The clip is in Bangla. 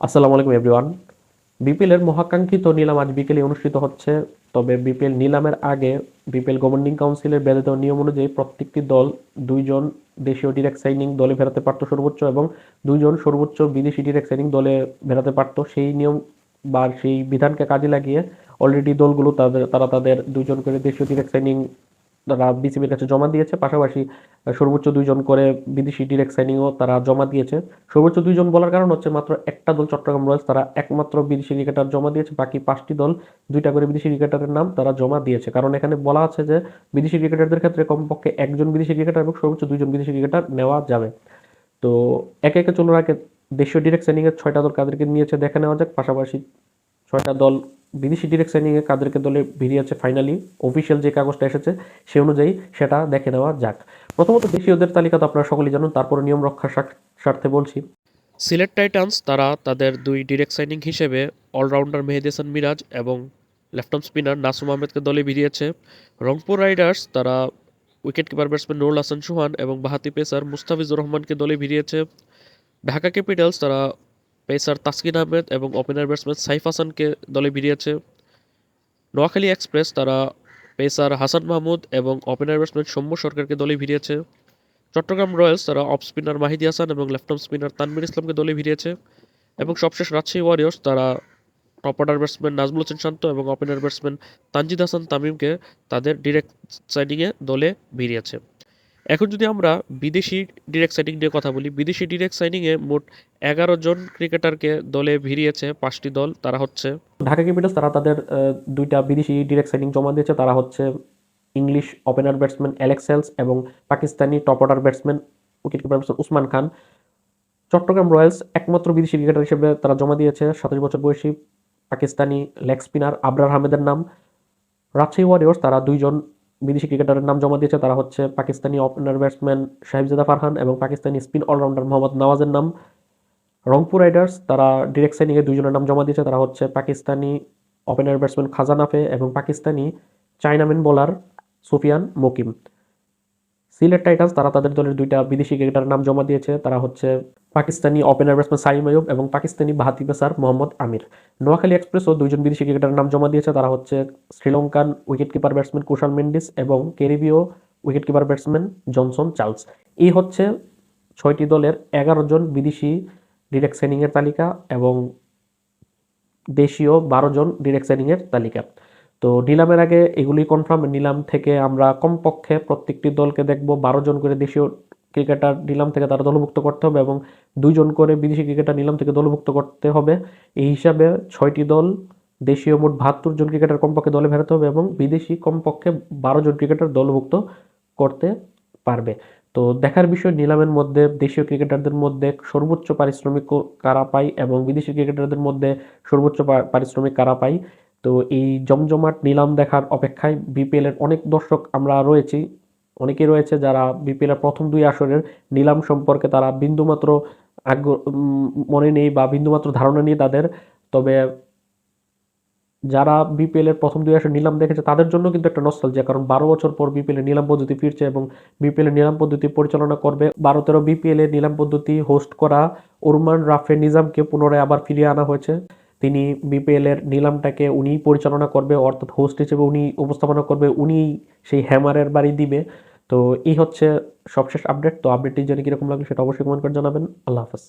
আসসালামু আলাইকুম এভরিওয়ান। বিপিএল এর মহাকাঙ্ক্ষিত নিলাম আজ বিকেলে অনুষ্ঠিত হচ্ছে। তবে বিপিএল নিলামের আগে বিপিএল গভর্নিং কাউন্সিলের বেঁধে দেওয়া নিয়ম অনুযায়ী প্রত্যেকটি দল দুইজন দেশীয় ডিরেক্ট সাইনিং দলে ফেরাতে পারতো সর্বোচ্চ, এবং দুইজন সর্বোচ্চ বিদেশি ডিরেক্ট সাইনিং দলে ফেরাতে পারতো। সেই নিয়ম বা সেই বিধানকে কাজে লাগিয়ে অলরেডি দলগুলো তারা তাদের দুইজন করে দেশীয় ডিরেক্ট সাইনিং তারা বিসিবির কাছে জমা দিয়েছে। পাশাপাশি সর্বোচ্চ দুইজন করে বিদেশি ডিরেক্ট সাইনিংও তারা জমা দিয়েছে। সর্বোচ্চ দুইজন বলার কারণ হচ্ছে মাত্র একটা দল চট্টগ্রাম রয়্যালস তারা একমাত্র বিদেশি ক্রিকেটার জমা দিয়েছে, বাকি পাঁচটি দল দুইটা করে বিদেশি ক্রিকেটারের নাম তারা জমা দিয়েছে। কারণ এখানে বলা আছে যে বিদেশি ক্রিকেটারদের ক্ষেত্রে কমপক্ষে একজন বিদেশি ক্রিকেটার এবং সর্বোচ্চ দুইজন বিদেশি ক্রিকেটার নেওয়া যাবে। তো একে একে চলুন আগে দেশীয় ডিরেক্ট সাইনিং এর ছয়টা দল কাদেরকে নিয়েছে দেখে নেওয়া যাক। পাশাপাশি ছয়টা দল বিদেশি ডিরেক্ট সাইনিং এ কাদেরকে দলে ভিড়িয়েছে ফাইনালি অফিসিয়াল যে কাগজটা এসেছে সে অনুযায়ী সেটা দেখে নেওয়া যাক। প্রথমত দেশীয়দের তালিকা তো আপনারা সকলেই জানুন, তারপরে নিয়ম রক্ষার স্বার্থে বলছি। সিলেট টাইটান্স তারা তাদের দুই ডিরেক্ট সাইনিং হিসেবে অলরাউন্ডার মেহেদী হাসান মিরাজ এবং লেফট আর্ম স্পিনার নাসুম আহমেদকে দলে ভিড়িয়েছে। রংপুর রাইডার্স তারা wicket keeper batsman Nurul Hasan সুহান এবং বাহাতি পেসার মুস্তাফিজুর রহমানকে দলে ভিড়িয়েছে। ঢাকা ক্যাপিটালস তারা পেসার তাসকিন আহমেদ এবং ওপেনার ব্যাটসম্যান সাইফ হাসানকে দলে ভিড়িয়েছে। নোয়াখালী এক্সপ্রেস তারা পেসার হাসান মাহমুদ এবং ওপেনার ব্যাটসম্যান সৌম্য সরকারকে দলে ভিড়িয়েছে। চট্টগ্রাম রয়্যালস তারা অফ স্পিনার মাহিদি হাসান এবং লেফট আর্ম স্পিনার তানভীর ইসলামকে দলে ভিড়িয়েছে। এবং সবশেষ রাজশাহী ওয়ারিয়র্স তারা top order batsman Najmul Hossain Shanto এবং ওপেনার ব্যাটসম্যান তানজিদ হাসান তামিমকে তাদের ডিরেক্ট সাইডিংয়ে দলে ভিড়িয়েছে। এখন যদি আমরা বিদেশি ডিরেক্ট সাইনিং নিয়ে কথা বলি, বিদেশি ডিরেক্ট সাইনিংয়ে মোট 11 জন ক্রিকেটারকে দলে ভিড়িয়েছে পাঁচটি দল। তারা হচ্ছে ঢাকা ক্যাপিটালস তারা তাদের দুইটা বিদেশি ডিরেক্ট সাইনিং জমা দিয়েছে। তারা হচ্ছে English opener batsman Alex Hales এবং Pakistani top order batsman wicket keeper batsman Usman Khan. Chattogram Royals একমাত্র বিদেশি ক্রিকেটার হিসেবে তারা জমা দিয়েছে 27 বছর বয়সী পাকিস্তানি লেগ স্পিনার আবরার আহমেদের নাম। রাজশাহী ওয়ারিয়র্স তারা দুইজন বিদেশি ক্রিকেটারের নাম জমা দিয়েছে। তারা হচ্ছে পাকিস্তানি ওপেনার ব্যাটসম্যান সাহেবজাদা ফারহান এবং পাকিস্তানি স্পিন অলরাউন্ডার মোহাম্মদ নওয়াজের নাম। রংপুর রাইডার্স তারা ডিরেক্ট সাইনিংয়ে দুইজনের নাম জমা দিয়েছে। তারা হচ্ছে পাকিস্তানি ওপেনার ব্যাটসম্যান খাজানাফে এবং পাকিস্তানি চাইনাম্যান বোলার সুফিয়ান মকিম। সিলেট টাইটান্স তারা তাদের দলের দুইটা বিদেশি ক্রিকেটারের নাম জমা দিয়েছে। তারা হচ্ছে পাকিস্তানি ওপেনার ব্যাটসম্যান সাইম আইয়ুব এবং পাকিস্তানি বাহাতি পেসার মোহাম্মদ আমির। নোয়াখালী এক্সপ্রেসও দুইজন বিদেশি ক্রিকেটারের নাম জমা দিয়েছে। তারা হচ্ছে Sri Lankan wicket keeper batsman Kusal Mendis এবং ক্যারিবীয় wicket keeper batsman Johnson Charles. এই হচ্ছে ছয়টি দলের 11 জন বিদেশি ডিরেক্ট সাইনিংয়ের তালিকা এবং দেশীয় 12 জন ডিরেক্ট সাইনিংয়ের তালিকা। তো নিলামের আগে এগুলি কনফার্ম। নিলাম থেকে আমরা কমপক্ষে প্রত্যেকটি দলকে দেখব 12 জন করে দেশীয় ক্রিকেটার নিলাম থেকে তারা দলভুক্ত করতে হবে এবং 2 জন করে বিদেশি ক্রিকেটার নিলাম থেকে দলভুক্ত করতে হবে। এই হিসাবে 6টি দল, দেশীয় মোট 72 জন ক্রিকেটার কমপক্ষে দলে ফেরাতে হবে এবং বিদেশি কমপক্ষে 12 জন ক্রিকেটার দলভুক্ত করতে পারবে। তো দেখার বিষয় নিলামের মধ্যে দেশীয় ক্রিকেটারদের মধ্যে সর্বোচ্চ পারিশ্রমিক কারা পায় এবং বিদেশি ক্রিকেটারদের মধ্যে সর্বোচ্চ পারিশ্রমিক কারা পায়। তো এই জমজমাট নিলাম দেখার অপেক্ষায় বিপিএল এর অনেক দর্শক আমরা রয়েছি, অনেকেই রয়েছে যারা বিপিএল এর প্রথম 2 আসরের নিলাম সম্পর্কে তারা বিন্দুমাত্র মনে নেই বা বিন্দুমাত্র ধারণা নেই তাদের। তবে যারা বিপিএল এর প্রথম 2 আসর নিলাম দেখেছে তাদের জন্য কিন্তু একটা নস্টালজিয়া, কারণ 12 বছর পর বিপিএল এর নিলাম পদ্ধতি ফিরছে এবং বিপিএল এর নিলাম পদ্ধতি পরিচালনা করবে 12-13 বিপিএল এর নিলাম পদ্ধতি হোস্ট করা ওরমান রাফে নিজামকে পুনরায় আবার ফিরিয়ে আনা হয়েছে। তিনি বিপিএল এর নিলামটাকে উনিই পরিচালনা করবে, অর্থাৎ হোস্ট হিসেবে উনি উপস্থাপনা করবে, উনি সেই হ্যামারের বাড়ি দিবে। তো এই হচ্ছে সবশেষ আপডেট। তো আপডেটটি জেনে কিরকম লাগলো সেটা অবশ্যই কমেন্ট করে জানাবেন। আল্লাহ হাফেজ।